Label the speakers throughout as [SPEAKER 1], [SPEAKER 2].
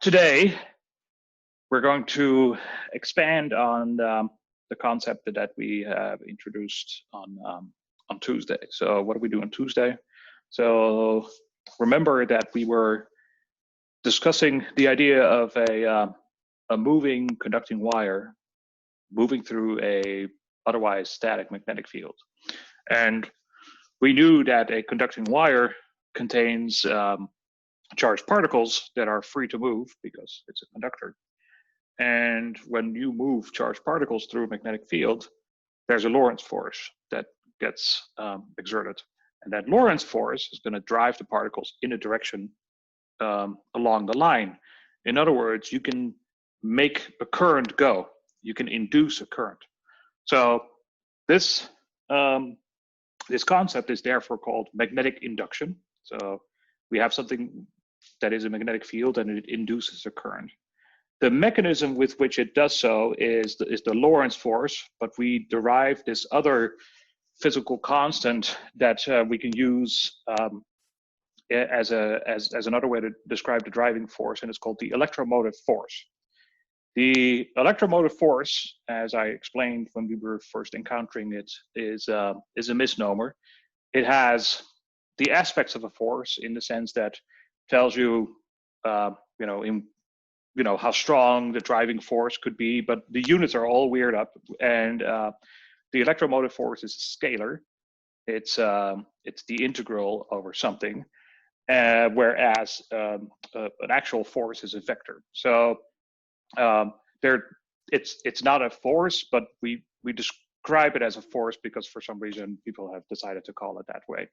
[SPEAKER 1] Today, we're going to expand on the concept that we have introduced on Tuesday. So what do we do on Tuesday? So remember that we were discussing the idea of a moving conducting wire moving through a otherwise static magnetic field. And we knew that a conducting wire contains charged particles that are free to move because it's a conductor. And when you move charged particles through a magnetic field, there's a Lorentz force that gets exerted. And that Lorentz force is going to drive the particles in a direction along the line. In other words, you can make a current go. You can induce a current. So this concept is therefore called magnetic induction. So we have something that is a magnetic field and it induces a current. The mechanism with which it does so is the Lorentz force, but we derive this other physical constant that we can use as another way to describe the driving force, and it's called the electromotive force. The electromotive force, as I explained when we were first encountering it, is a misnomer. It has the aspects of a force in the sense that tells you, how strong the driving force could be, but the units are all weird up. And the electromotive force is scalar. It's the integral over something, whereas an actual force is a vector. So it's not a force, but we describe it as a force because for some reason people have decided to call it that way.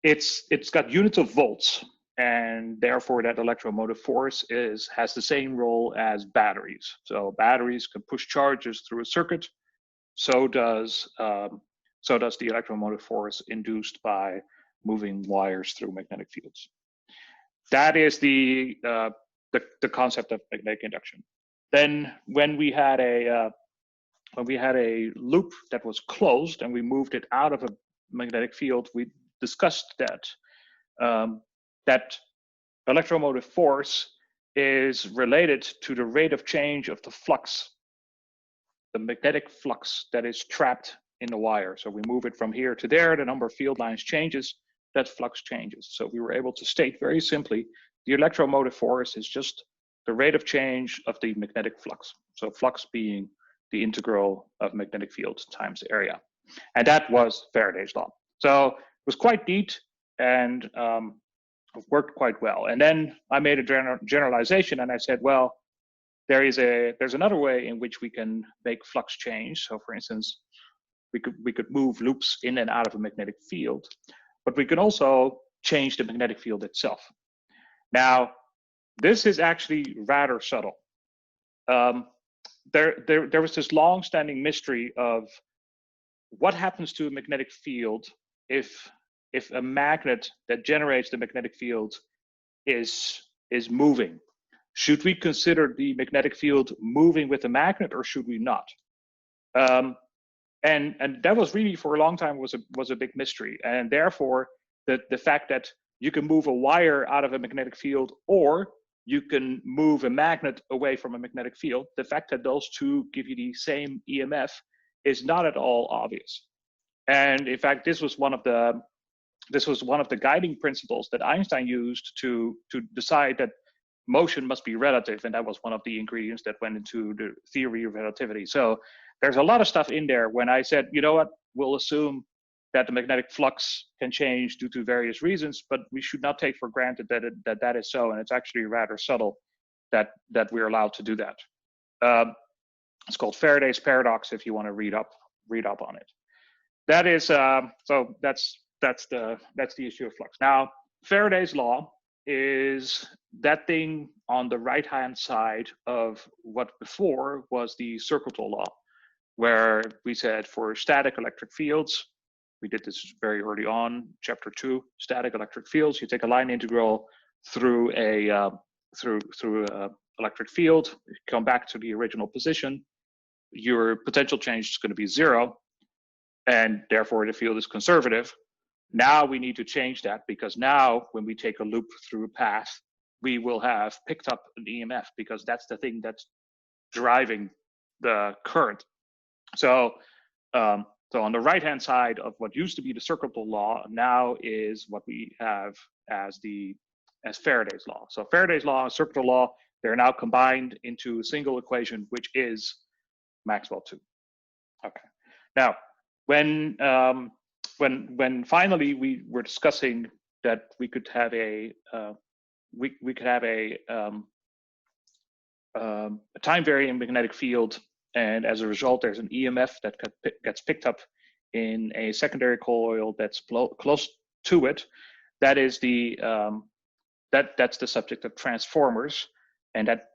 [SPEAKER 1] It's got units of volts, and therefore that electromotive force has the same role as batteries. So batteries can push charges through a circuit. So does the electromotive force induced by moving wires through magnetic fields. That is the concept of magnetic induction. Then when we had a loop that was closed and we moved it out of a magnetic field, we discussed that electromotive force is related to the rate of change of the flux, the magnetic flux that is trapped in the wire. So we move it from here to there, the number of field lines changes, that flux changes. So we were able to state very simply, the electromotive force is just the rate of change of the magnetic flux. So flux being the integral of magnetic field times area. And that was Faraday's law. So it was quite neat and worked quite well. And then I made a generalization and I said, well, there's another way in which we can make flux change. So for instance, we could move loops in and out of a magnetic field, but we can also change the magnetic field itself. Now, this is actually rather subtle. There was this long-standing mystery of what happens to a magnetic field if a magnet that generates the magnetic field is moving. Should we consider the magnetic field moving with the magnet, or should we not? And that was really for a long time was a big mystery. And therefore, the fact that you can move a wire out of a magnetic field, or you can move a magnet away from a magnetic field, the fact that those two give you the same EMF is not at all obvious. And in fact, this was one of the guiding principles that Einstein used to decide that motion must be relative, and that was one of the ingredients that went into the theory of relativity. So there's a lot of stuff in there. When I said, you know what, we'll assume that the magnetic flux can change due to various reasons, but we should not take for granted that is so, and it's actually rather subtle that we're allowed to do that. It's called Faraday's paradox if you want to read up on it. That is so that's the issue of flux. Now, Faraday's law is that thing on the right-hand side of what before was the Circuital law, where we said for static electric fields, we did this very early on, chapter 2, static electric fields, you take a line integral through a electric field, you come back to the original position, your potential change is going to be 0, and therefore the field is conservative. Now we need to change that, because now when we take a loop through a path, we will have picked up an EMF, because that's the thing that's driving the current. So, so on the right-hand side of what used to be the circuital law now is what we have as Faraday's law. So Faraday's law and circuital law, they're now combined into a single equation, which is Maxwell 2. Okay. Now, when finally we were discussing that we could have a time varying magnetic field, and as a result, there's an EMF that gets picked up in a secondary coil that's close to it. That is that's the subject of transformers, and that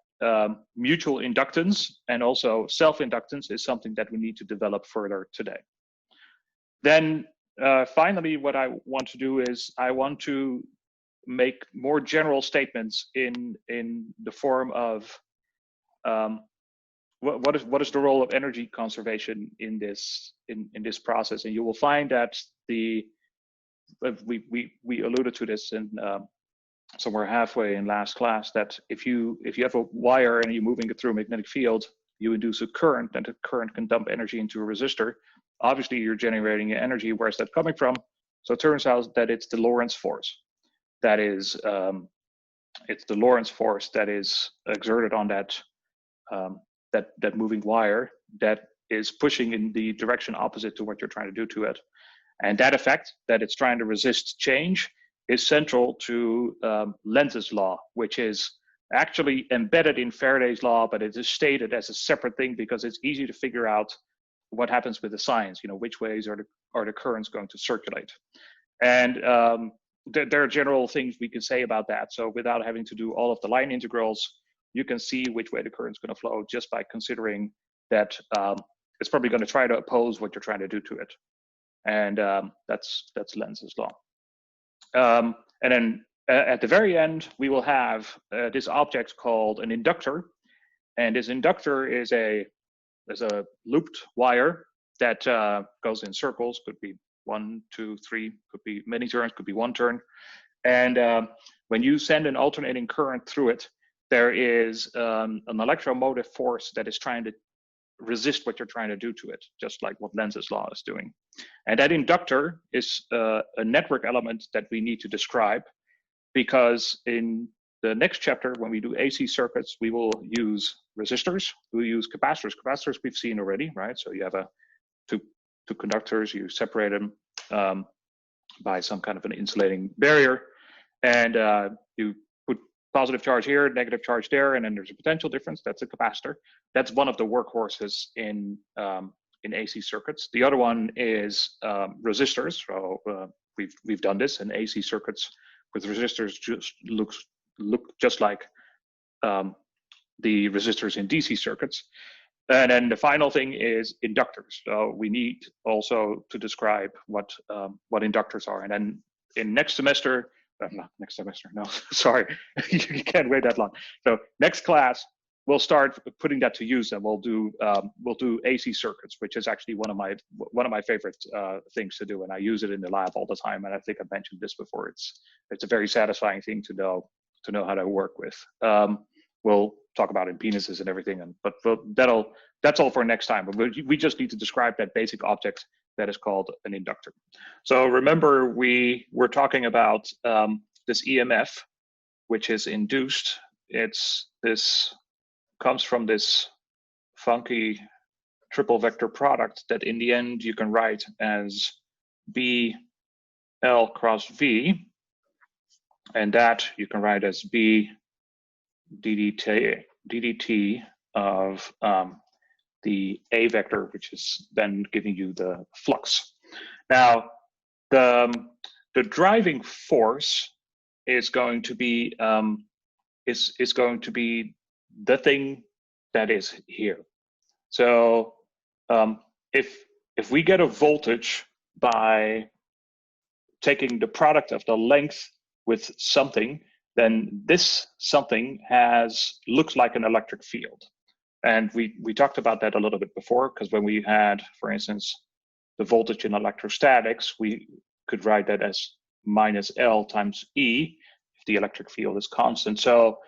[SPEAKER 1] mutual inductance and also self-inductance is something that we need to develop further today. Then finally, what I want to do is I want to make more general statements in the form of what is the role of energy conservation in this process. And you will find that we alluded to this in somewhere halfway in last class, that if you have a wire and you're moving it through a magnetic field, you induce a current, and the current can dump energy into a resistor. Obviously, you're generating energy. Where's that coming from? So it turns out that it's the Lorentz force. That is, it's the Lorentz force that is exerted on that moving wire that is pushing in the direction opposite to what you're trying to do to it. And that effect, that it's trying to resist change, is central to Lenz's law, which is actually embedded in Faraday's law, but it is stated as a separate thing because it's easy to figure out what happens with the signs, which ways are the currents going to circulate. And there are general things we can say about that. So without having to do all of the line integrals, you can see which way the current's going to flow just by considering that it's probably going to try to oppose what you're trying to do to it. And that's Lenz's law. And then at the very end, we will have this object called an inductor. And this inductor is a looped wire that goes in circles, could be 1, 2, 3, could be many turns, could be one turn. And when you send an alternating current through it, there is an electromotive force that is trying to resist what you're trying to do to it, just like what Lenz's law is doing. And that inductor is a network element that we need to describe, because in the next chapter, when we do AC circuits, we will use resistors, we use capacitors. Capacitors we've seen already, right? So you have two conductors, you separate them by some kind of an insulating barrier, and you put positive charge here, negative charge there, and then there's a potential difference. That's a capacitor. That's one of the workhorses in AC circuits. The other one is resistors. So we've done this in AC circuits with resistors. Just look just like the resistors in DC circuits. And then the final thing is inductors. So we need also to describe what inductors are. And then in next semester, not next semester, no, sorry, you can't wait that long. So next class, we'll start putting that to use, and we'll do AC circuits, which is actually one of my favorite things to do, and I use it in the lab all the time. And I think I've mentioned this before. It's a very satisfying thing to know how to work with. We'll talk about impedances and everything, but that's all for next time. But we just need to describe that basic object that is called an inductor. So remember, we were talking about this EMF, which is induced. This comes from this funky triple vector product that in the end you can write as B L cross V, and that you can write as B ddt of the A vector, which is then giving you the flux. Now, the driving force is going to be the thing that is here. So if we get a voltage by taking the product of the length with something, then this something looks like an electric field. And we talked about that a little bit before, because when we had, for instance, the voltage in electrostatics, we could write that as minus L times E. the electric field is constant. So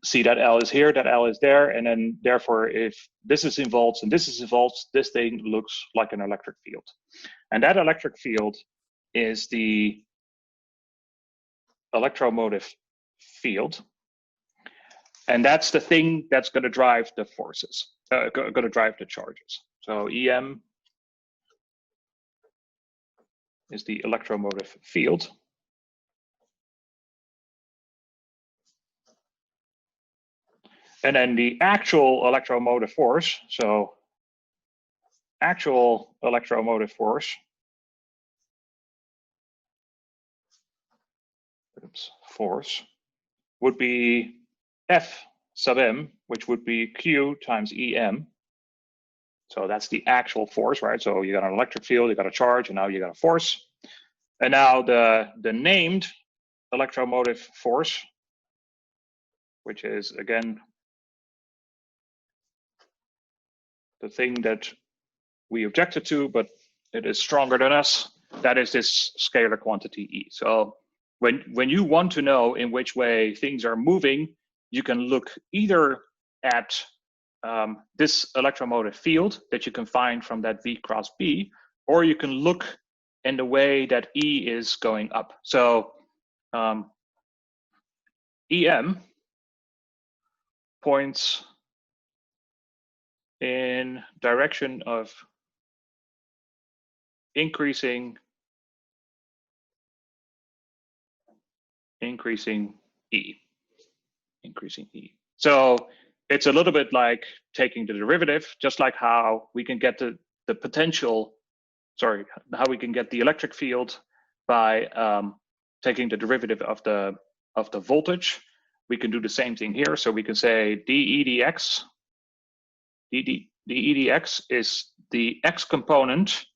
[SPEAKER 1] see that L is here, that L is there, and then therefore if this is in volts and this is in volts, this thing looks like an electric field. And that electric field is the electromotive field. And that's the thing that's going to drive the forces, going to drive the charges. So EM is the electromotive field. And then the actual electromotive force, so actual electromotive force, would be F sub m, which would be Q times EM. So that's the actual force, right? So you got an electric field, you got a charge, and now you got a force. And now the named electromotive force, which is again the thing that we objected to, but it is stronger than us, that is this scalar quantity E. So when you want to know in which way things are moving, you can look either at this electromotive field that you can find from that V cross B, or you can look in the way that E is going up. So EM points in direction of increasing E. So it's a little bit like taking the derivative, just like how we can get the potential, sorry, how we can get the electric field by taking the derivative of the voltage. We can do the same thing here. So we can say dE dx, dE dx is the x component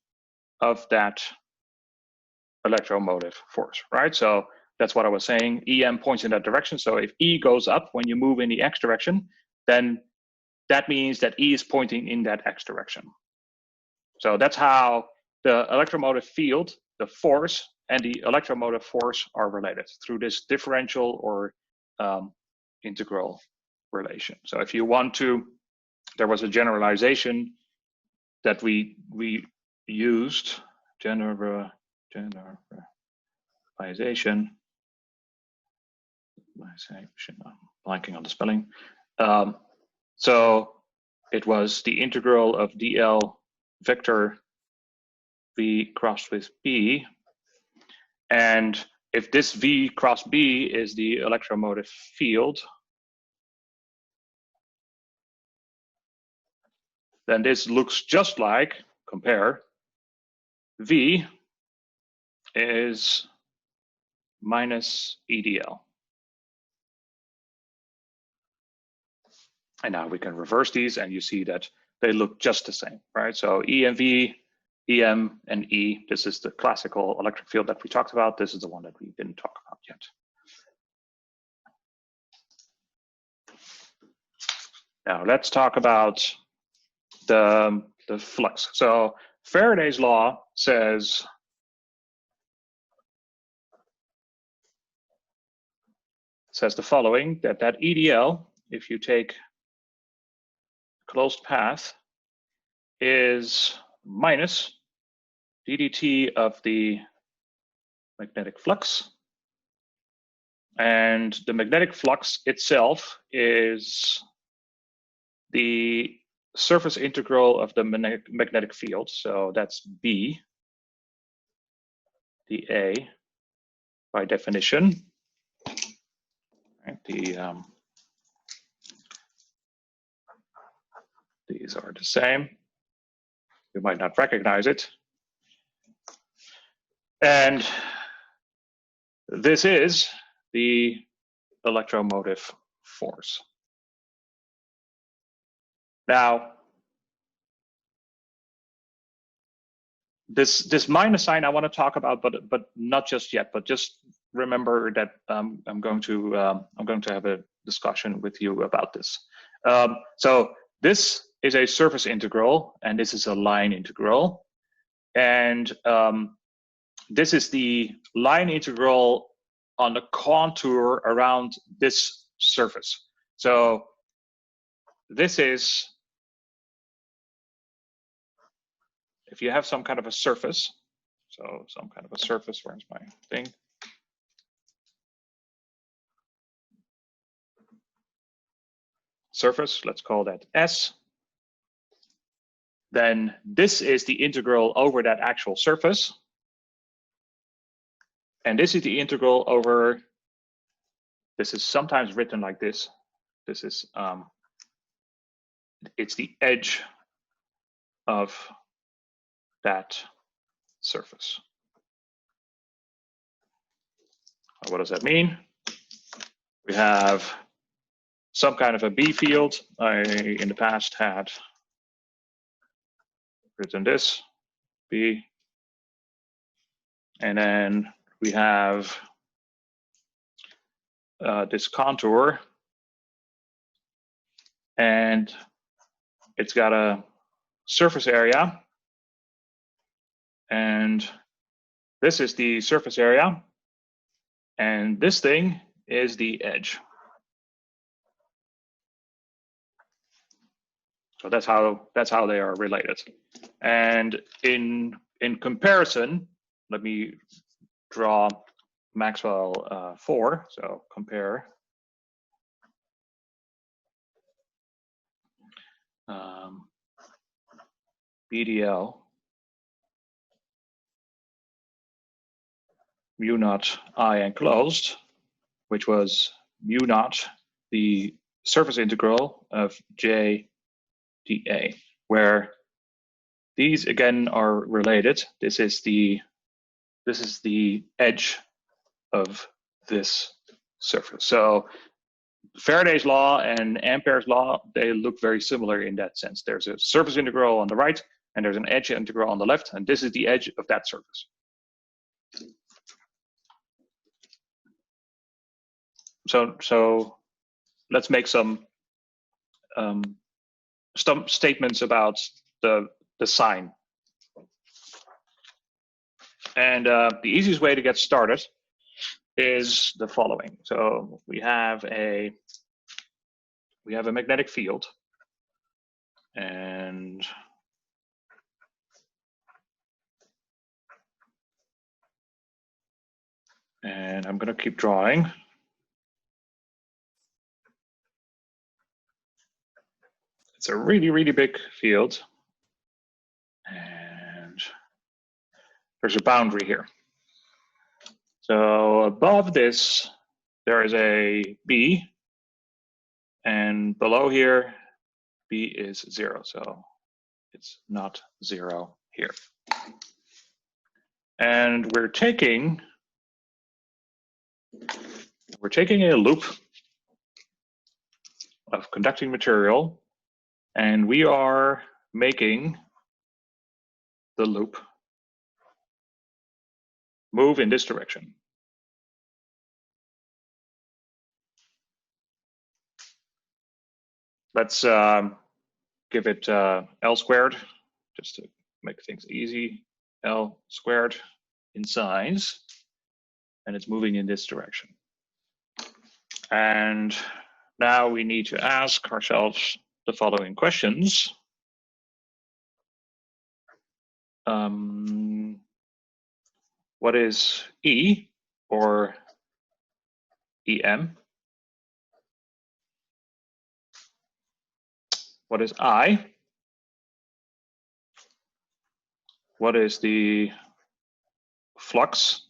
[SPEAKER 1] of that electromotive force, right? So that's what I was saying. EM points in that direction. So if E goes up when you move in the x direction, then that means that E is pointing in that x direction. So that's how the electromotive field, the force, and the electromotive force are related through this differential or integral relation. So if you want to, there was a generalization that we used, generalization, I'm blanking on the spelling. So it was the integral of dl vector v crossed with b, and if this v cross b is the electromotive field, then this looks just like, compare, v is minus EDL. And now we can reverse these and you see that they look just the same, right? So E and V, EM and E, this is the classical electric field that we talked about. This is the one that we didn't talk about yet. Now let's talk about the flux. So Faraday's law says the following, that EDL, if you take closed path, is minus ddt of the magnetic flux, and the magnetic flux itself is the surface integral of the magnetic field. So that's B, the A, by definition. Right, these are the same. You might not recognize it. And this is the electromotive force. Now, this minus sign I want to talk about, but not just yet. But just remember that I'm going to have a discussion with you about this. So this is a surface integral, and this is a line integral, and this is the line integral on the contour around this surface. So this is, if you have some kind of a surface, so some kind of a surface, where's my thing? Surface, let's call that S. Then this is the integral over that actual surface. And this is the integral over, this is sometimes written like this. This is, it's the edge of that surface. What does that mean? We have some kind of a B field. I, in the past, had written this, B. And then we have this contour. And it's got a surface area. And this is the surface area. And this thing is the edge. So that's how they are related. And in comparison, let me draw Maxwell 4. So compare. BDL mu naught I enclosed, which was mu naught, the surface integral of J dA, where these again are related. This is the edge of this surface. So Faraday's law and Ampere's law, they look very similar in that sense. There's a surface integral on the right, and there's an edge integral on the left, and this is the edge of that surface. So let's make some statements about the sign. And the easiest way to get started is the following. So we have a magnetic field, and I'm going to keep drawing. It's a really, really big field, and there's a boundary here. So above this, there is a B, and below here, B is 0, so it's not 0 here. And we're taking a loop of conducting material, and we are making the loop move in this direction. Let's give it L squared, just to make things easy. L squared in size, and it's moving in this direction. And now we need to ask ourselves the following questions. What is E or EM? What is I? What is the flux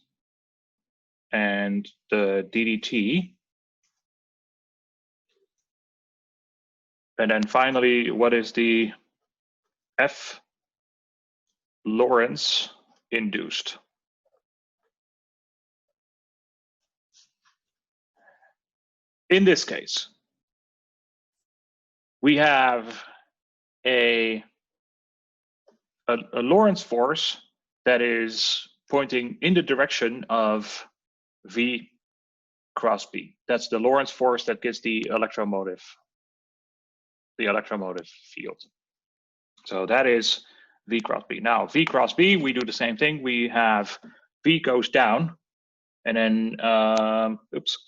[SPEAKER 1] and the DDT? And then finally, what is the F Lorentz induced? In this case, we have a Lorentz force that is pointing in the direction of V cross B. That's the Lorentz force that gives the electromotive field. So that is V cross B. Now, V cross B, we do the same thing. We have V goes down, And then, oops,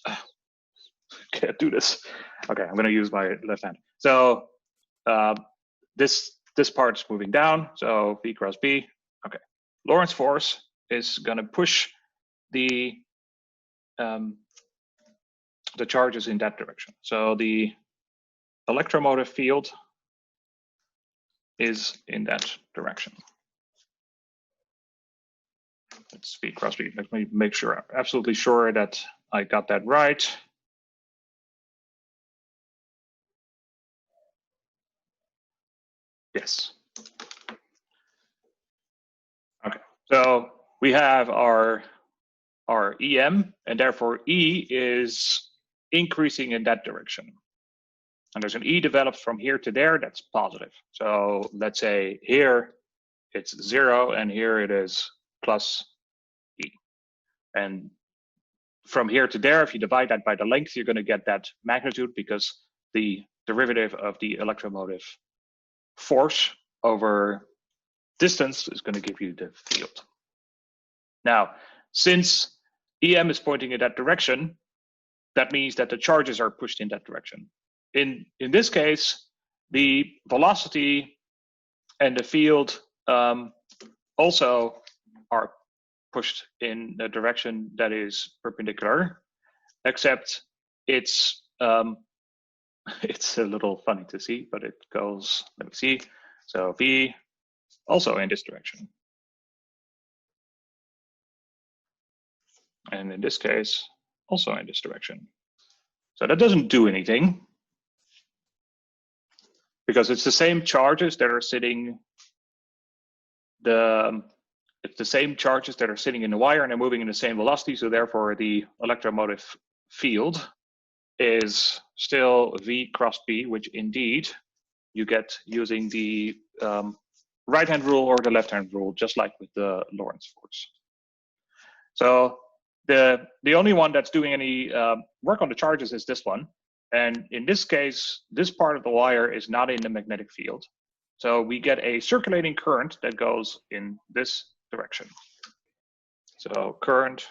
[SPEAKER 1] can't do this. Okay, I'm going to use my left hand. So this part's moving down. So V cross B. Okay, Lorentz force is going to push the charges in that direction. So the electromotive field is in that direction. It's V cross B. Let me make sure, I'm absolutely sure that I got that right. Yes. Okay, so we have our EM, and therefore E is increasing in that direction. And there's an E developed from here to there that's positive. So let's say here it's 0, and here it is plus E. And from here to there, if you divide that by the length, you're going to get that magnitude, because the derivative of the electromotive force over distance is going to give you the field. Now, since EM is pointing in that direction, that means that the charges are pushed in that direction. In this case, the velocity and the field also are pushed in the direction that is perpendicular, except it's it's a little funny to see, but it goes, let me see. So V also in this direction. And in this case, also in this direction. So that doesn't do anything, because it's the same charges that are sitting it's the same charges that are sitting in the wire, and they're moving in the same velocity. So therefore, the electromotive field is still V cross B, which indeed you get using the right-hand rule or the left-hand rule, just like with the Lorentz force. So the only one that's doing any work on the charges is this one. And in this case, this part of the wire is not in the magnetic field. So we get a circulating current that goes in this direction. So current.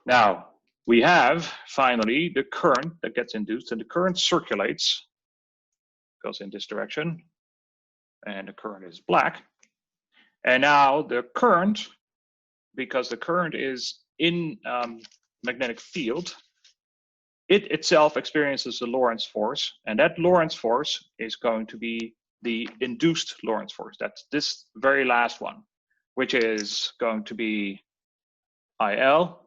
[SPEAKER 1] Now we have finally the current that gets induced, and the current circulates, goes in this direction, and the current is black. And now the current, because the current is in magnetic field, it itself experiences the Lorentz force, and that Lorentz force is going to be the induced Lorentz force. That's this very last one, which is going to be IL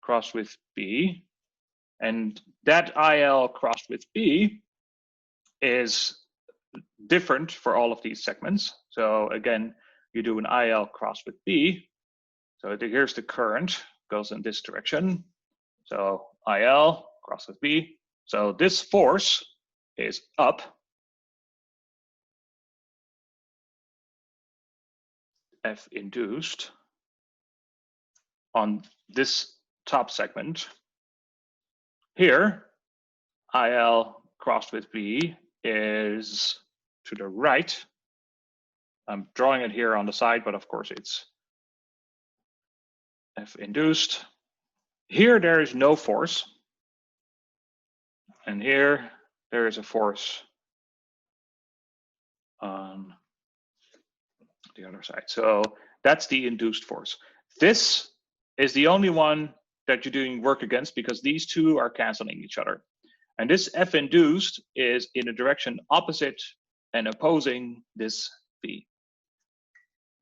[SPEAKER 1] crossed with B, and that IL crossed with B is different for all of these segments. So again, you do an IL crossed with B. So here's the current, goes in this direction. So IL crossed with B. So this force is up. F induced on this top segment. Here, IL crossed with B is to the right. I'm drawing it here on the side, but of course it's F induced. Here there is no force, and here there is a force on the other side. So that's the induced force. This is the only one that you're doing work against, because these two are canceling each other. And this F induced is in a direction opposite and opposing this V.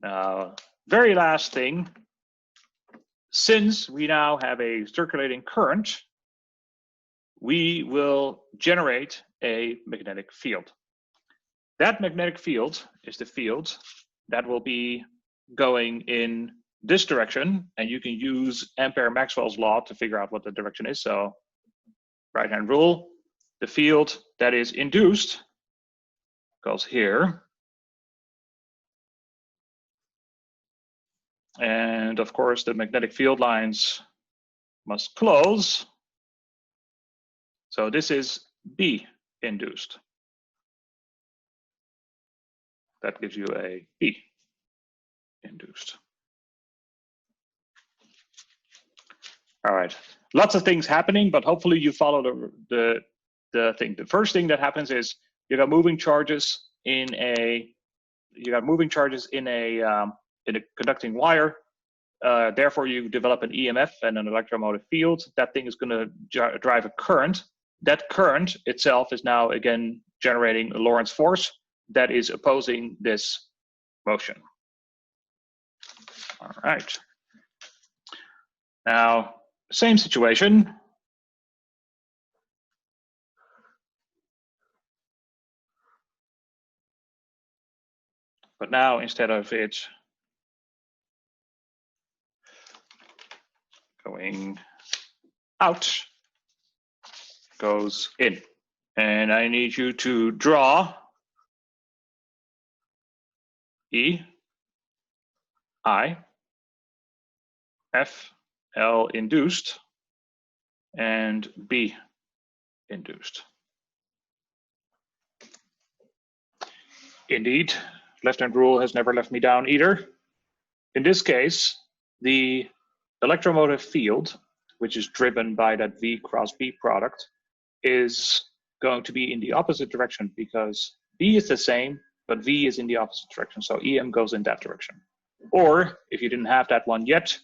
[SPEAKER 1] Now, very last thing, since we now have a circulating current, we will generate a magnetic field. That magnetic field is the field that will be going in this direction, and you can use Ampere-Maxwell's law to figure out what the direction is. So right-hand rule, the field that is induced goes here. And of course, the magnetic field lines must close. So this is B induced. that gives you a B induced. All right, lots of things happening, but hopefully you follow the thing. The first thing that happens is you got moving charges in a conducting wire. Therefore, you develop an EMF and an electromotive field. That thing is going to drive a current. That current itself is now again generating a Lorentz force that is opposing this motion. All right. Now, same situation. But now instead of it going out, goes in. And I need you to draw E, I, F, L induced, and B induced. Indeed, left-hand rule has never left me down either. In this case, the electromotive field, which is driven by that V cross B product, is going to be in the opposite direction because B is the same, but V is in the opposite direction. So EM goes in that direction. Or if you didn't have that one yet,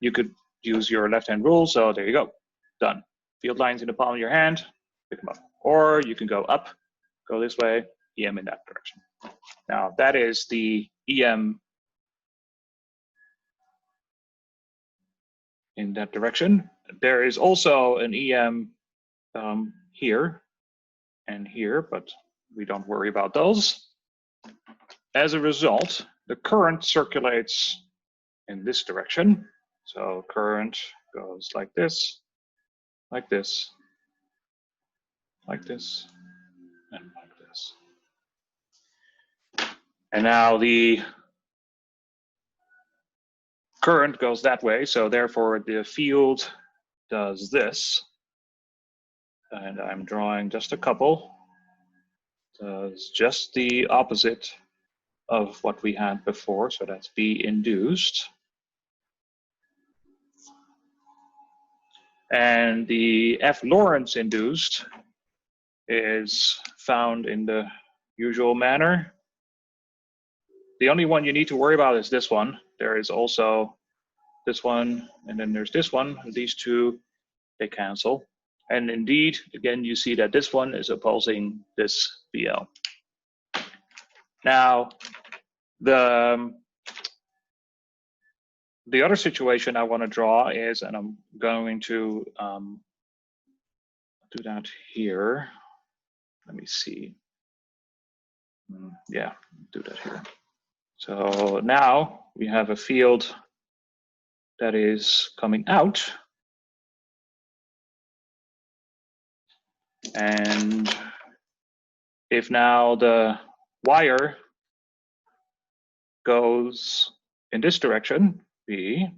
[SPEAKER 1] you could use your left-hand rule. So there you go, done. Field lines in the palm of your hand, pick them up. Or you can go up, go this way, EM in that direction. Now that is the EM in that direction. There is also an EM here and here, but we don't worry about those. As a result, the current circulates in this direction. So current goes like this, like this, like this, and like this. And now the current goes that way, so therefore the field does this. And I'm drawing just a couple. Does just the opposite of what we had before, so that's B induced. And the F Lorentz induced is found in the usual manner. The only one you need to worry about is this one. There is also this one, and then there's this one. These two, they cancel. And indeed, again, you see that this one is opposing this BL. Now, the other situation I want to draw is, and I'm going to do that here. Let me see. Yeah, do that here. So now we have a field that is coming out. And if now the wire goes in this direction, B,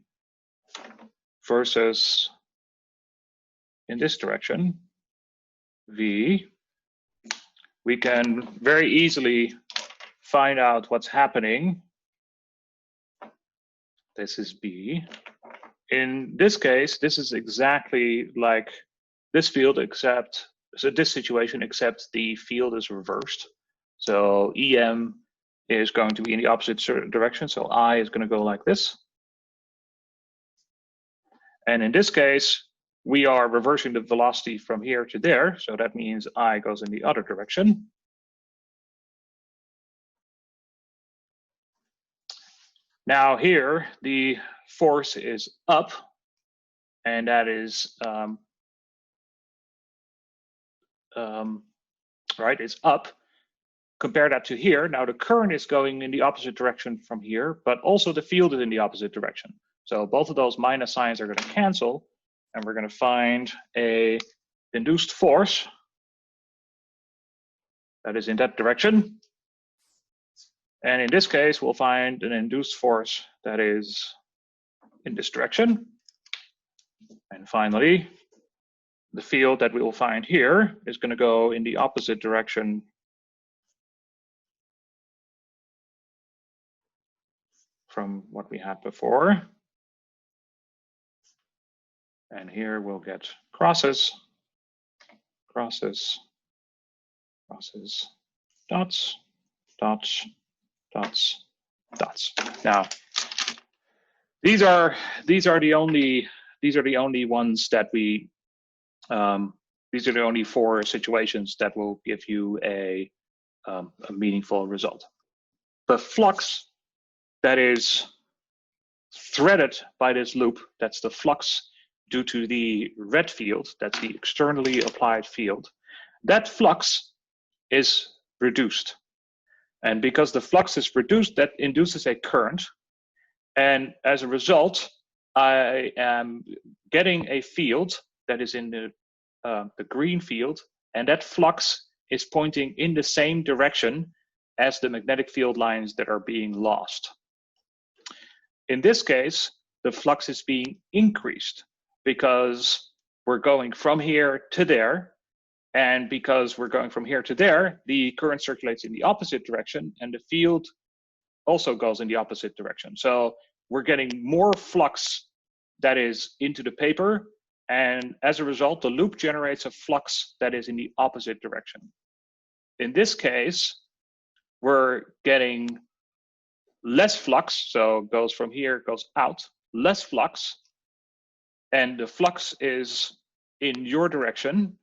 [SPEAKER 1] versus in this direction, V, we can very easily find out what's happening. This is B. In this case, this is exactly like this field, except, so this situation, except the field is reversed. So EM is going to be in the opposite direction. So I is going to go like this. And in this case, we are reversing the velocity from here to there. So that means I goes in the other direction. Now here, the force is up, and that is, right, it's up. Compare that to here. Now the current is going in the opposite direction from here, but also the field is in the opposite direction. So both of those minus signs are going to cancel, and we're going to find a induced force that is in that direction. And in this case, we'll find an induced force that is in this direction. And finally, the field that we will find here is going to go in the opposite direction from what we had before. And here we'll get crosses, crosses, crosses, dots, dots, dots, dots. Now, these are the only ones that we these are the only 4 situations that will give you a meaningful result. The flux that is threaded by this loop, that's the flux due to the red field, that's the externally applied field, that flux is reduced. And because the flux is reduced, that induces a current. And as a result, I am getting a field that is in the green field, and that flux is pointing in the same direction as the magnetic field lines that are being lost. In this case, the flux is being increased because we're going from here to there, and because we're going from here to there, the current circulates in the opposite direction, and the field also goes in the opposite direction. So we're getting more flux that is into the paper, and as a result, the loop generates a flux that is in the opposite direction. In this case, we're getting less flux, so it goes from here, goes out, less flux, and the flux is in your direction,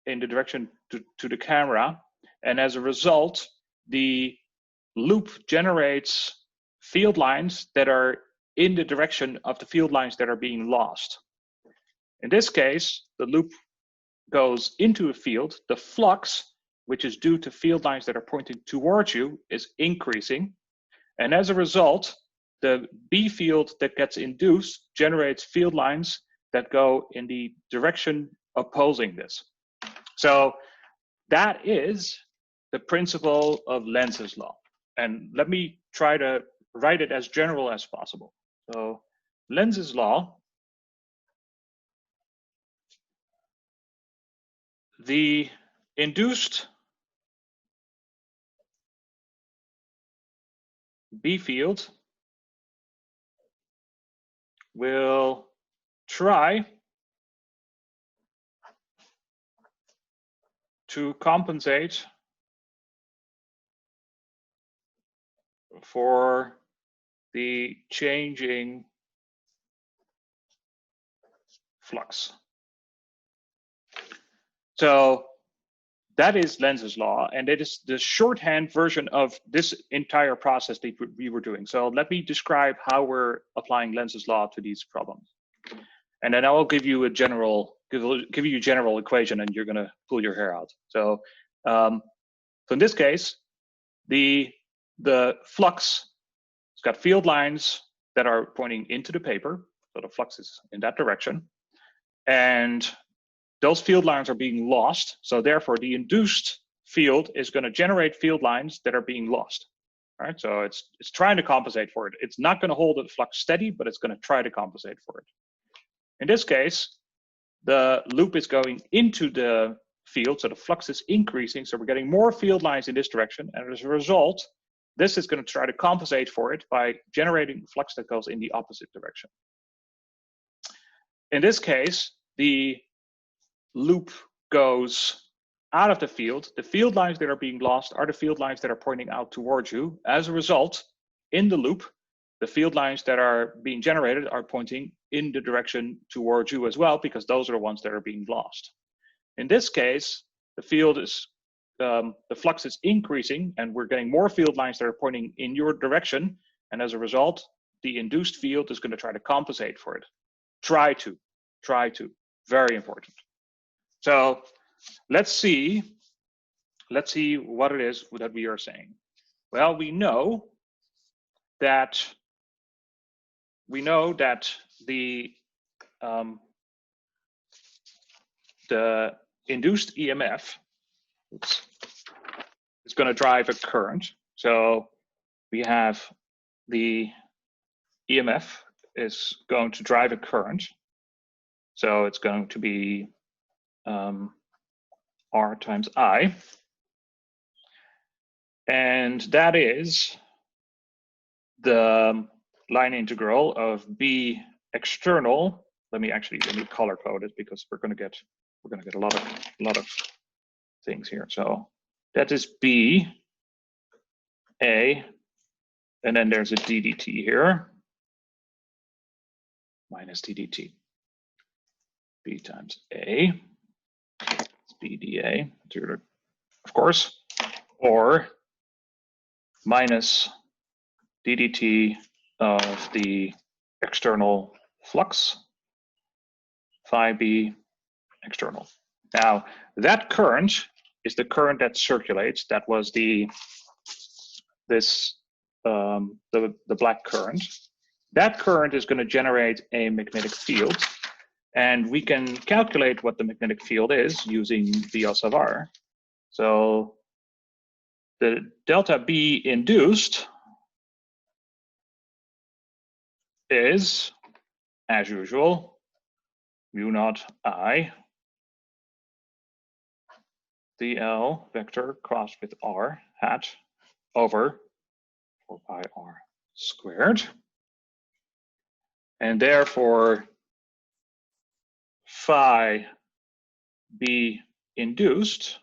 [SPEAKER 1] in the direction to the camera, and as a result, the loop generates field lines that are in the direction of the field lines that are being lost. In this case, the loop goes into a field. The flux, which is due to field lines that are pointing towards you, is increasing. And as a result, the B field that gets induced generates field lines that go in the direction opposing this. So that is the principle of Lenz's law. And let me try to write it as general as possible. So Lenz's law, the induced B field will try to compensate for the changing flux. So that is Lenz's law, and it is the shorthand version of this entire process that we were doing. So let me describe how we're applying Lenz's law to these problems. And then I will give you a general, give you a general equation, and you're gonna pull your hair out. So, so in this case, the flux, it's got field lines that are pointing into the paper. So the flux is in that direction. And those field lines are being lost. So therefore, the induced field is going to generate field lines that are being lost. All right, so it's trying to compensate for it. It's not going to hold the flux steady, but it's going to try to compensate for it. In this case, the loop is going into the field, so the flux is increasing. So we're getting more field lines in this direction. And as a result, this is going to try to compensate for it by generating flux that goes in the opposite direction. In this case, the loop goes out of the field. The field lines that are being lost are the field lines that are pointing out towards you. As a result, in the loop, the field lines that are being generated are pointing in the direction towards you as well, because those are the ones that are being lost. In this case, the field is, the flux is increasing, and we're getting more field lines that are pointing in your direction. And as a result, the induced field is going to try to compensate for it. Try to, very important. So let's see what it is that we are saying. Well, we know that the induced EMF is going to drive a current. So we have the EMF is going to drive a current. So it's going to be R times I, and that is
[SPEAKER 2] the line integral of B external. Let me color code it because we're going to get a lot of things here. So that is B A, and then there's a d dt here, minus d dt. B times A, it's B dA, of course, or minus d dt of the external flux, phi B external. Now, that current is the current that circulates. That was the black current. That current is going to generate a magnetic field, and we can calculate what the magnetic field is using V sub R. So the delta B induced is, as usual, mu naught I dl vector crossed with R hat over 4 pi R squared. And therefore, phi B induced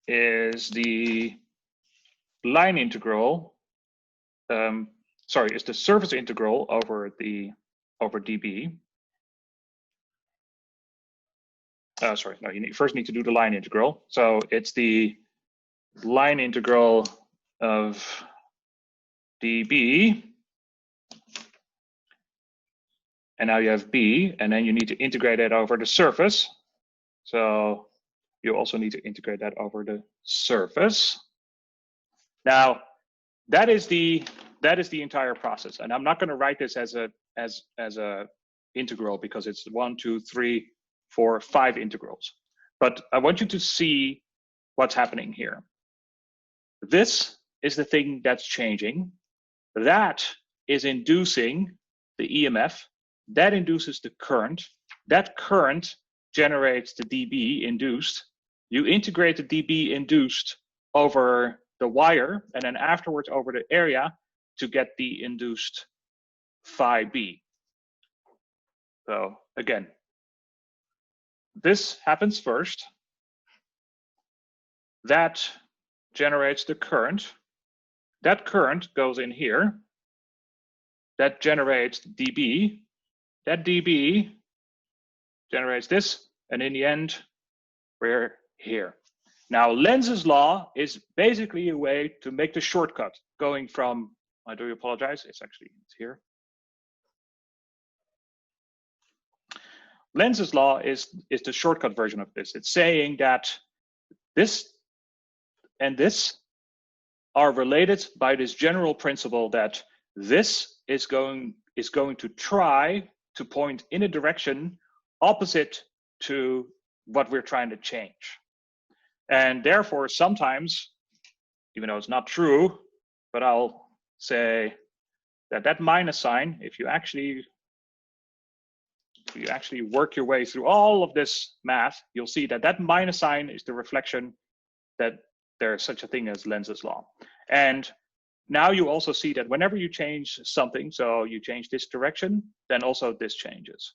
[SPEAKER 2] is the line integral, is the surface integral over dB. You first need to do the line integral. So it's the line integral of dB, and now you have B, and then you need to integrate that over the surface. So you also need to integrate that over the surface. Now, that is the entire process, and I'm not going to write this as a integral because it's 1, 2, 3, 4, 5 integrals. But I want you to see what's happening here. This is the thing that's changing. That is inducing the EMF. That induces the current. That current generates the dB induced. You integrate the dB induced over the wire, and then afterwards over the area to get the induced phi B. So again, this happens first. That generates the current. That current goes in here. That generates dB. That dB generates this, and in the end, we're here. Now, Lenz's law is basically a way to make the shortcut going from, I do apologize, it's here. Lenz's law is the shortcut version of this. It's saying that this and this are related by this general principle that this is going to try to point in a direction opposite to what we're trying to change. And therefore, sometimes, even though it's not true, but I'll say that minus sign, if you actually work your way through all of this math, you'll see that minus sign is the reflection that there's such a thing as Lenz's law. And now you also see that whenever you change something, so you change this direction, then also this changes.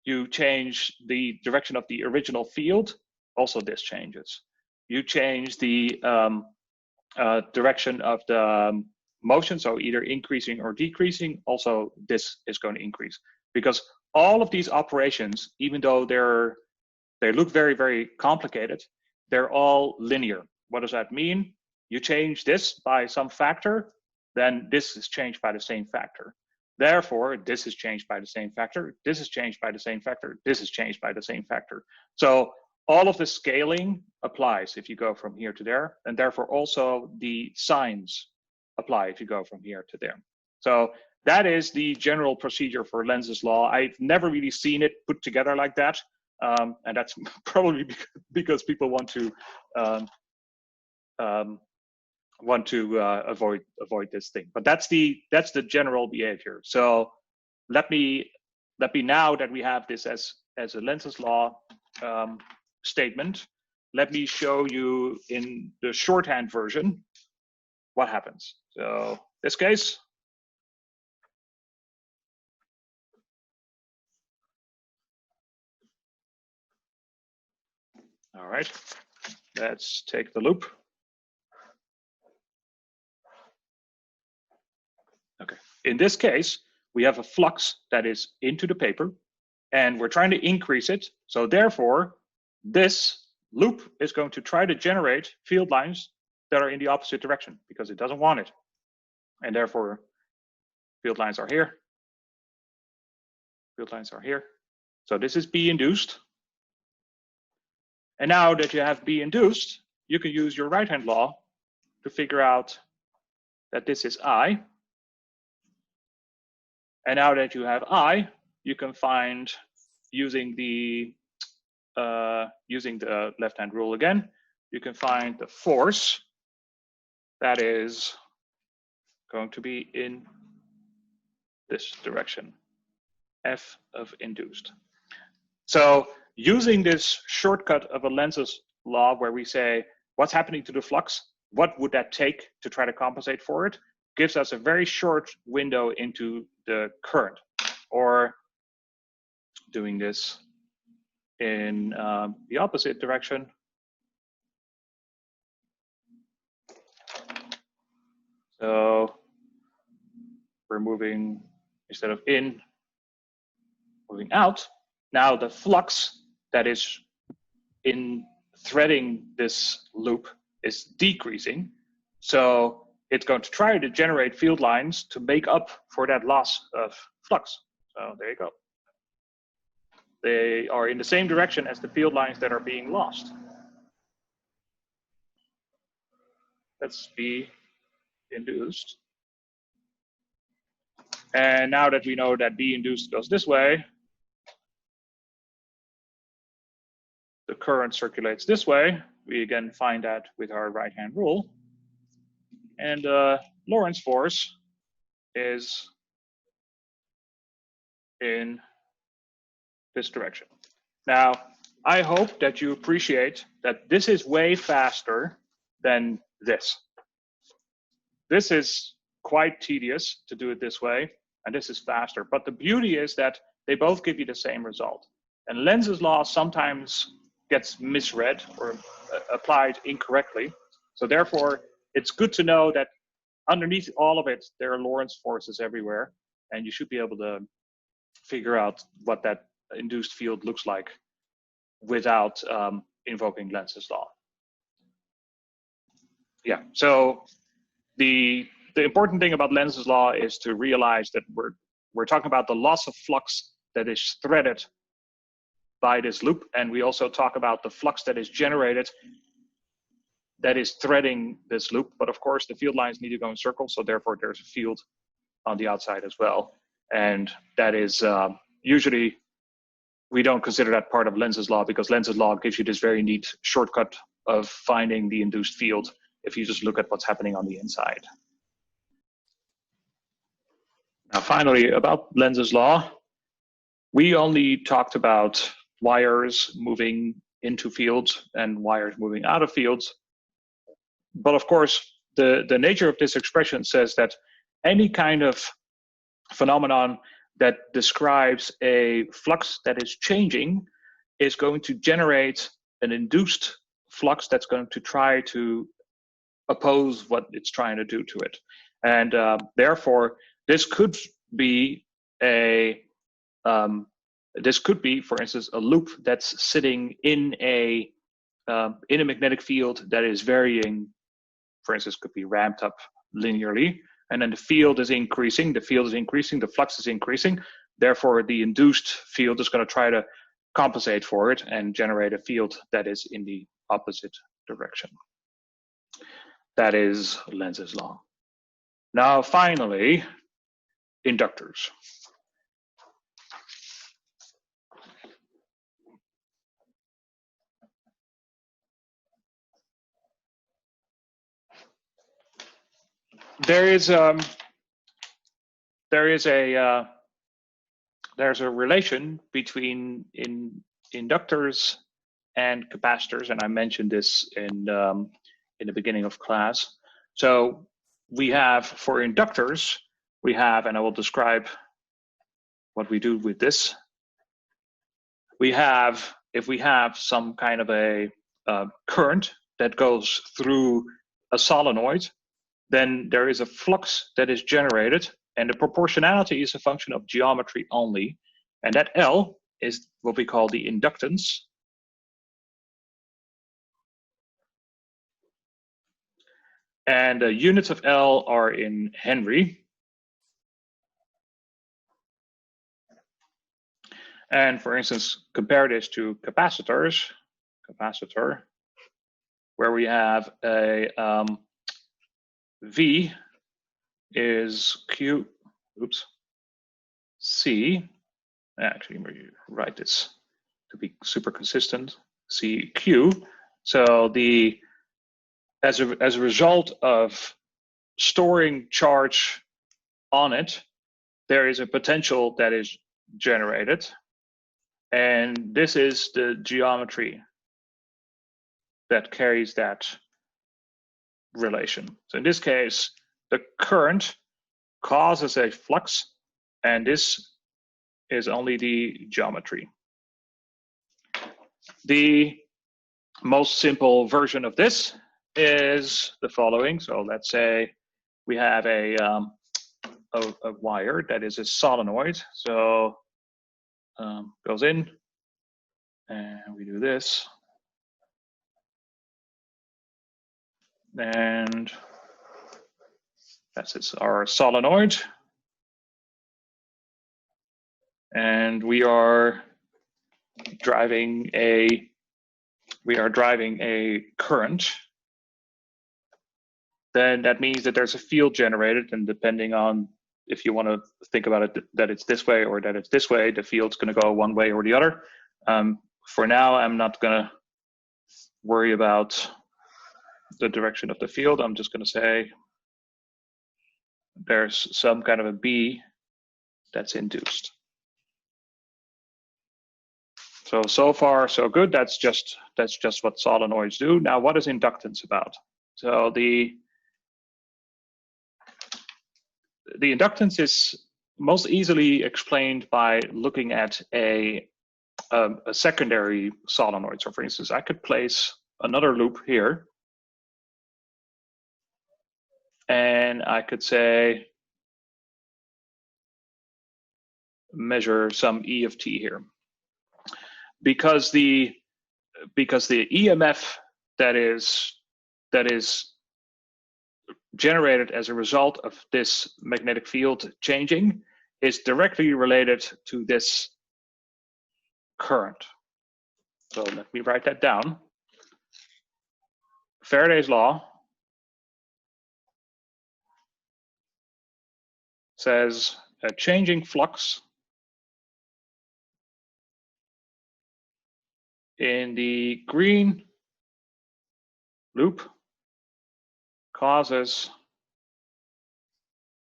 [SPEAKER 2] You change the direction of the original field, also this changes. You change the direction of the motion, so either increasing or decreasing, also this is going to increase. Because all of these operations, even though they look very, very complicated, they're all linear. What does that mean? You change this by some factor, then this is changed by the same factor. Therefore, this is changed by the same factor, this is changed by the same factor, this is changed by the same factor. So all of the scaling applies if you go from here to there, and therefore also the signs apply if you go from here to there. So that is the general procedure for Lenz's law. I've never really seen it put together like that, and that's probably because people want to avoid this thing. But that's the general behavior. So let me now that we have this as a Lenz's law statement, let me show you in the shorthand version
[SPEAKER 1] what happens. So this case, all right, let's take the loop. Okay, in this case, we have a flux that is into the paper, and we're trying to increase it. So therefore, this loop is going to try to generate field lines that are in the opposite direction because it doesn't want it. And therefore, field lines are here. Field lines are here. So this is B induced. And now that you have B induced, you can use your right-hand law to figure out that this is I. And now that you have I, you can find, using the left-hand rule again, you can find the force that is going to be in this direction, F of induced. So using this shortcut of a Lenz's law where we say, what's happening to the flux? What would that take to try to compensate for it? Gives us a very short window into the current. Or doing this in the opposite direction. So we're moving, instead of in, moving out. Now the flux that is in threading this loop is decreasing. So it's going to try to generate field lines to make up for that loss of flux. So there you go. They are in the same direction as the field lines that are being lost. That's B induced. And now that we know that B induced goes this way, the current circulates this way. We again find that with our right-hand rule. And Lorentz force is in this direction. Now, I hope that you appreciate that this is way faster than this. This is quite tedious to do it this way, and this is faster. But the beauty is that they both give you the same result. And Lenz's law sometimes gets misread or applied incorrectly. So therefore, it's good to know that underneath all of it, there are Lorentz forces everywhere, and you should be able to figure out what that induced field looks like without invoking Lenz's law. Yeah, so the important thing about Lenz's law is to realize that we're talking about the loss of flux that is threaded by this loop, and we also talk about the flux that is generated that is threading this loop. But of course, the field lines need to go in circles, so therefore there's a field on the outside as well. And that is usually, we don't consider that part of Lenz's law because Lenz's law gives you this very neat shortcut of finding the induced field if you just look at what's happening on the inside. Now, finally, about Lenz's law, we only talked about wires moving into fields and wires moving out of fields. But of course, the nature of this expression says that any kind of phenomenon that describes a flux that is changing is going to generate an induced flux that's going to try to oppose what it's trying to do to it. And therefore, this could be for instance, a loop that's sitting in a magnetic field that is varying. For instance, could be ramped up linearly, and then the field is increasing, the flux is increasing. Therefore, the induced field is going to try to compensate for it and generate a field that is in the opposite direction. That is Lenz's law. Now, finally, inductors. There's a relation between inductors and capacitors, and I mentioned this in the beginning of class. So
[SPEAKER 2] we have for inductors, we have, and I will describe what we do with this. We have, if we have some kind of a current that goes through a solenoid, then there is a flux that is generated, and the proportionality is a function of geometry only. And that L is what we call the inductance. And the units of L are in Henry. And for instance, compare this to capacitors, capacitor, where we have a V is Q, oops, C. Actually, we write this to be super consistent, CQ. So the as a result of storing charge on it, there is a potential that is generated, and this is the geometry that carries that relation. So in this case, the current causes a flux, and this is only the geometry. The most simple version of this is the following. So let's say we have a wire that is a solenoid. So goes in, and we do this. And that's our solenoid. And we are driving a current. Then that means that there's a field generated, and depending on if you want to think about it that it's this way or that it's this way, the field's going to go one way or the other. For now, I'm not going to worry about the direction of the field. I'm just going to say there's some kind of a B that's induced. So far so good. That's just what solenoids do. Now, what is inductance about? So the inductance is most easily explained by looking at a secondary solenoid. So for instance, I could place another loop here, and I could say measure some E of t here. Because the EMF that is generated as a result of this magnetic field changing is directly related to this current. So let me write that down. Faraday's law says a changing flux in the green loop causes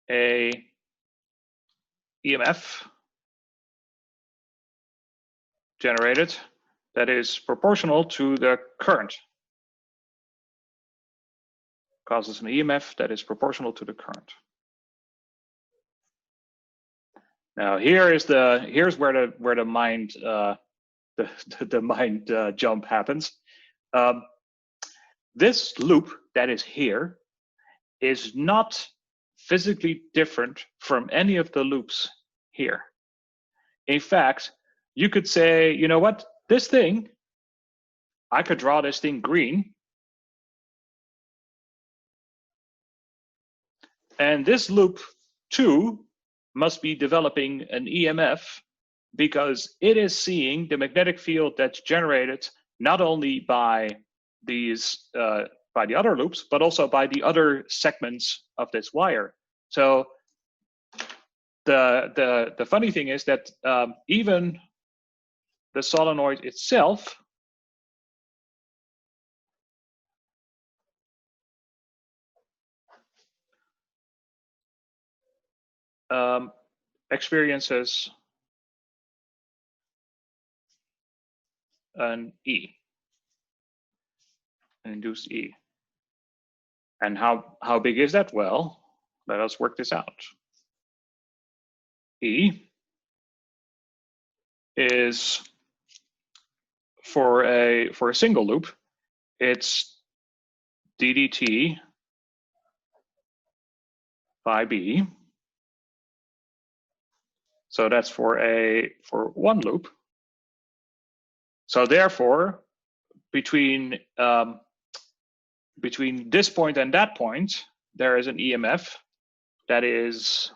[SPEAKER 2] a EMF generated that is proportional to the current. Causes an EMF that is proportional to the current. Now here's where the mind the mind jump happens. This loop that is here is not physically different from any of the loops here. In fact, you could say, you know what, this thing, I could draw this thing green. And this loop too must be developing an EMF because it is seeing the magnetic field that's generated not only by these by the other loops, but also by the other segments of this wire. So the funny thing is that even the solenoid itself experiences an E, an induced E. And how big is that? Well, let us work this out. E is for a single loop, it's ddt phi b. So that's for one loop. So therefore, between this point and that point, there is an EMF that is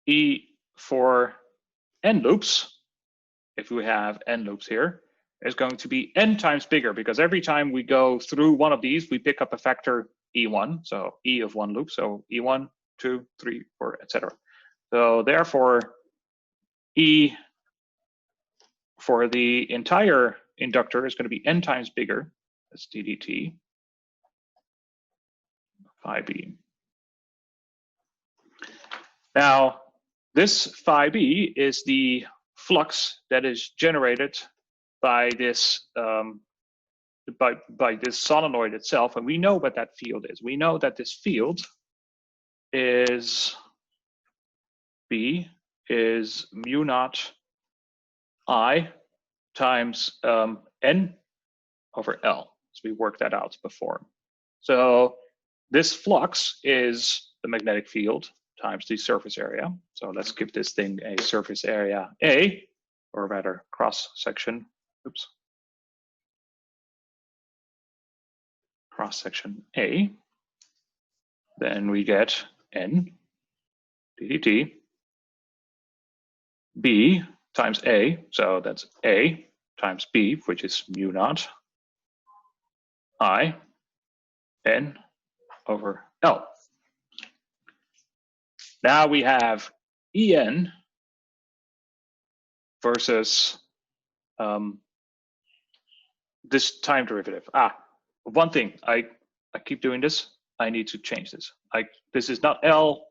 [SPEAKER 2] E for n loops. If we have n loops here, is going to be n times bigger, because every time we go through one of these, we pick up a factor E1, so E of one loop, so E1, 2, 3, 4, etc. So therefore, E for the entire inductor is going to be n times bigger. That's ddt phi b. Now, this phi b is the flux that is generated by this by this solenoid itself, and we know what that field is. We know that this field is B is mu naught I times N over L. So we worked that out before. So this flux is the magnetic field times the surface area. So let's give this thing a surface area A, or rather cross section. Oops. Cross section A. Then we get N ddt B times A, so that's A times B, which is mu naught I N over L. Now we have En versus this time derivative. One thing, I keep doing this. I need to change this. This is not L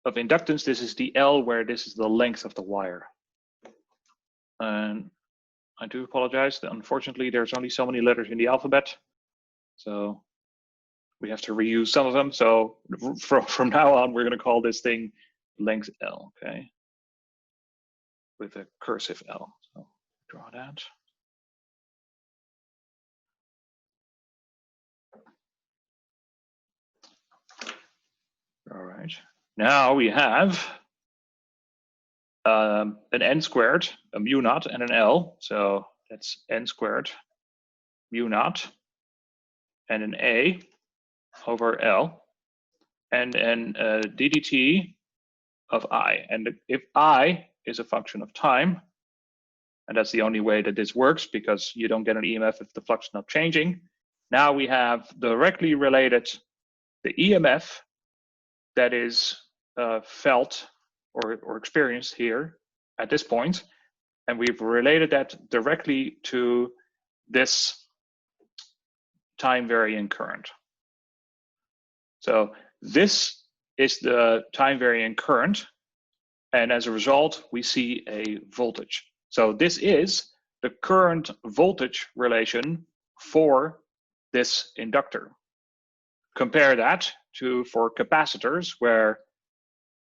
[SPEAKER 2] of inductance. This is the L where this is the length of the wire. And I do apologize. Unfortunately, there's only so many letters in the alphabet, so we have to reuse some of them. So from now on, we're going to call this thing length L, okay? With a cursive L. So draw that. All right. Now we have an n squared, a mu naught, and an L. So that's n squared mu naught and an A over L, and then ddt of I. And if I is a function of time, and that's the only way that this works, because you don't get an EMF if the flux is not changing. Now we have directly related the EMF that is felt or experienced here at this point, and we've related that directly to this time varying current. So this is the time varying current, and as a result, we see a voltage. So this is the current voltage relation for this inductor. Compare that to for capacitors, where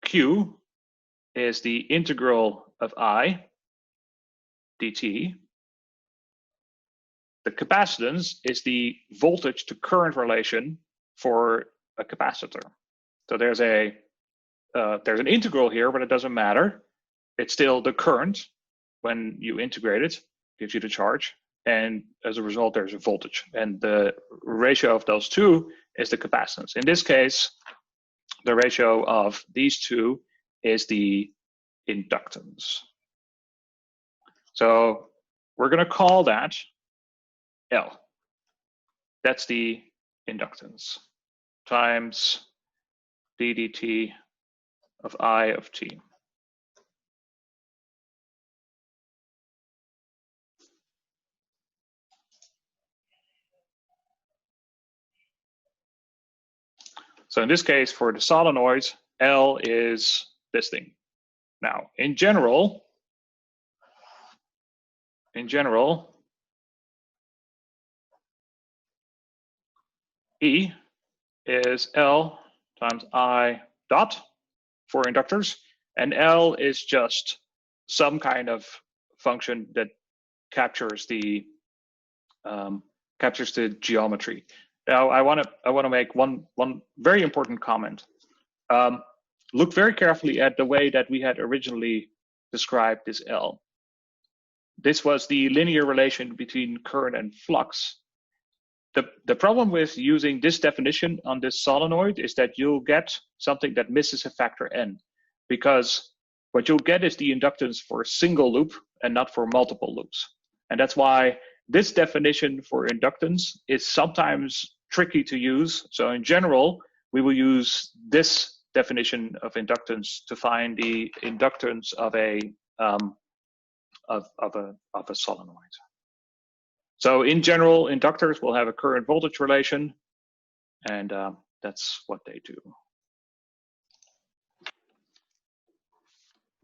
[SPEAKER 2] Q is the integral of I dt. The capacitance is the voltage to current relation for a capacitor. So there's an integral here, but it doesn't matter. It's still the current when you integrate it, gives you the charge, and as a result, there's a voltage. And the ratio of those two is the capacitance. In this case, the ratio of these two is the inductance. So we're going to call that L. That's the inductance times ddt of I of t. So in this case, for the solenoids, L is this thing. Now, in general,
[SPEAKER 1] E is L times I dot for inductors, and L is just some kind of function that captures the geometry. Now, I want to make one very important comment. Look very carefully at the way that we had originally described this L. This was the linear relation between current and flux. The problem with using this definition on this solenoid is that you'll get something that misses a factor n, because what you'll get is the inductance for a single loop and not for multiple loops. And that's why this definition for inductance is sometimes tricky to use. So in general, we will use this definition of inductance to find the inductance of a solenoid. So in general, inductors will have a current voltage relation, and that's what they do.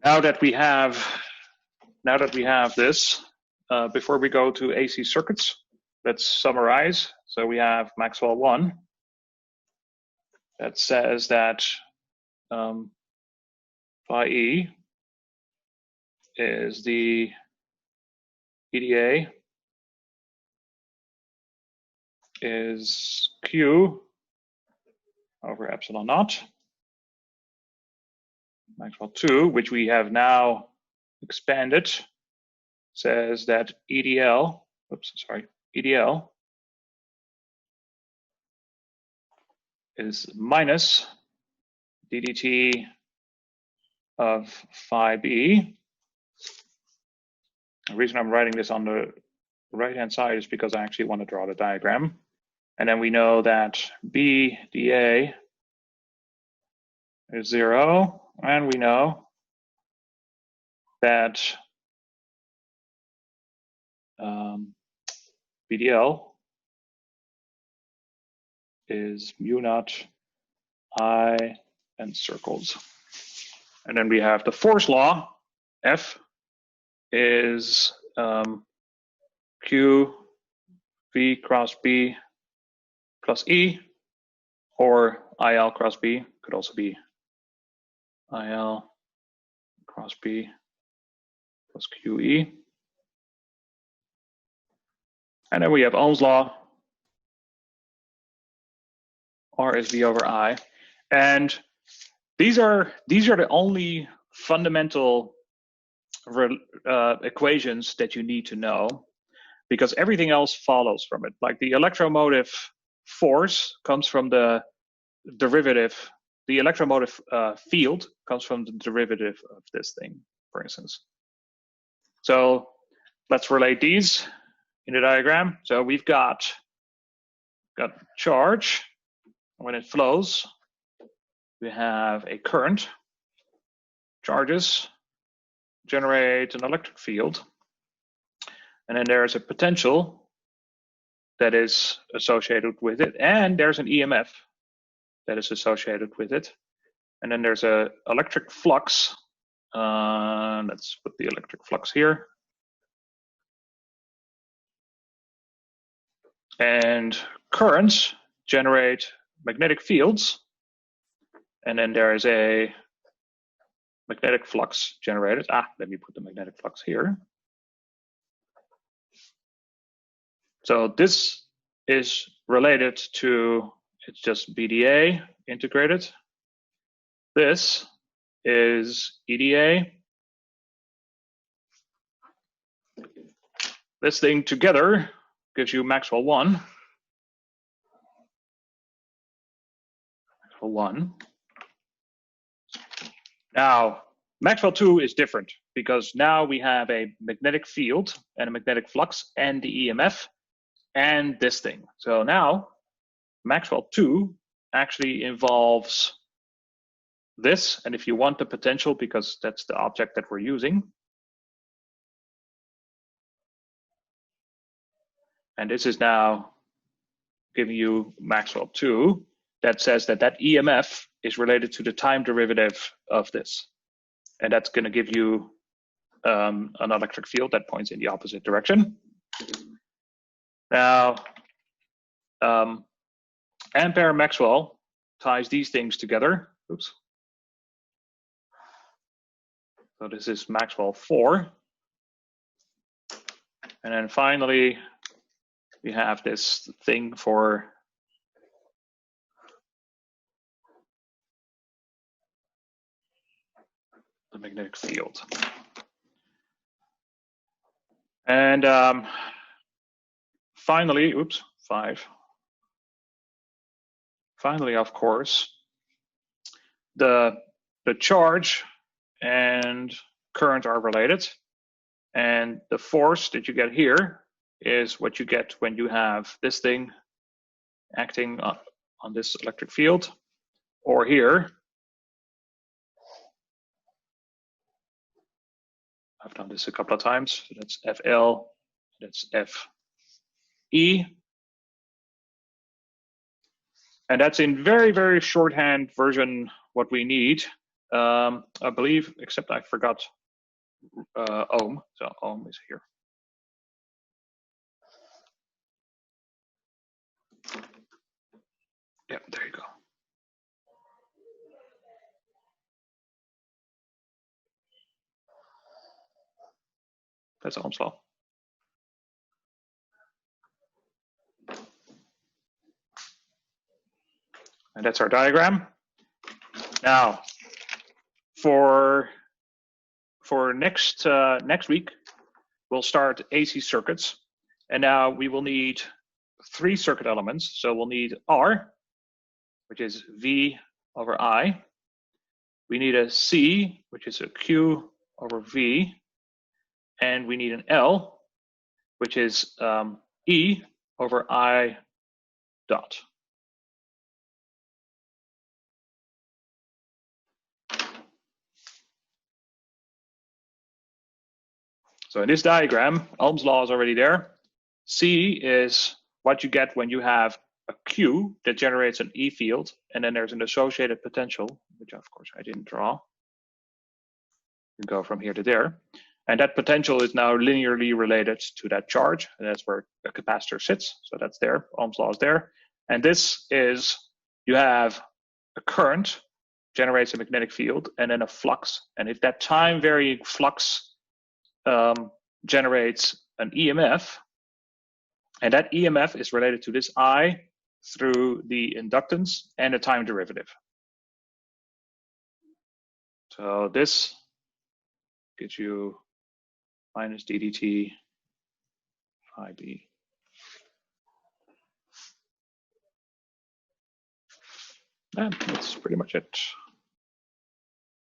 [SPEAKER 1] Now that we have this, before we go to AC circuits, let's summarize. So we have Maxwell 1 that says that phi E is the EDA is Q over epsilon naught. Maxwell 2, which we have now expanded, says that EDL is minus ddt of phi B. The reason I'm writing this on the right-hand side is because I actually want to draw the diagram. And then we know that B dA is 0, and we know that BDL is mu naught I and circles. And then we have the force law, F is Q V cross B plus E, or IL cross B, could also be IL cross B plus QE. And then we have Ohm's law, R is V over I. And these are the only fundamental equations that you need to know, because everything else follows from it. Like the electromotive force comes from the derivative, the electromotive field comes from the derivative of this thing, for instance. So let's relate these in the diagram. So we've got charge. When it flows, we have a current. Charges generate an electric field. And then there's a potential that is associated with it. And there's an EMF that is associated with it. And then there's an electric flux. Let's put the electric flux here. And currents generate magnetic fields. And then there is a magnetic flux generated. Let me put the magnetic flux here. So this is related to, it's just BDA integrated. This is EDA. This thing together gives you Maxwell 1. Maxwell 1. Now, Maxwell 2 is different because now we have a magnetic field and a magnetic flux and the EMF and this thing. So now Maxwell 2 actually involves this, and if you want the potential, because that's the object that we're using, and this is now giving you Maxwell 2 that says that that EMF is related to the time derivative of this, and that's going to give you an electric field that points in the opposite direction. Now, Ampere Maxwell ties these things together. Oops. So this is Maxwell 4. And then finally, we have this thing for the magnetic field. And finally, oops, 5. Finally, of course, the charge and current are related. And the force that you get here is what you get when you have this thing acting on this electric field, or here. I've done this a couple of times. So that's FL, that's FE. And that's in very, very shorthand version what we need. I believe, except I forgot ohm. So ohm is here. Yeah, there you go. That's Ohm's law. And that's our diagram. Now, for next week, we'll start AC circuits. And now we will need 3 circuit elements. So we'll need R, which is V over I. We need a C, which is a Q over V. And we need an L, which is E over I dot. So in this diagram, Ohm's law is already there. C is what you get when you have a Q that generates an E field, and then there's an associated potential, which of course I didn't draw. You go from here to there. And that potential is now linearly related to that charge, and that's where the capacitor sits. So that's there, Ohm's law is there. And this is, you have a current generates a magnetic field, and then a flux. And if that time varying flux generates an EMF, and that EMF is related to this I through the inductance and the time derivative. So this gives you minus ddt phi b. And that's pretty much it.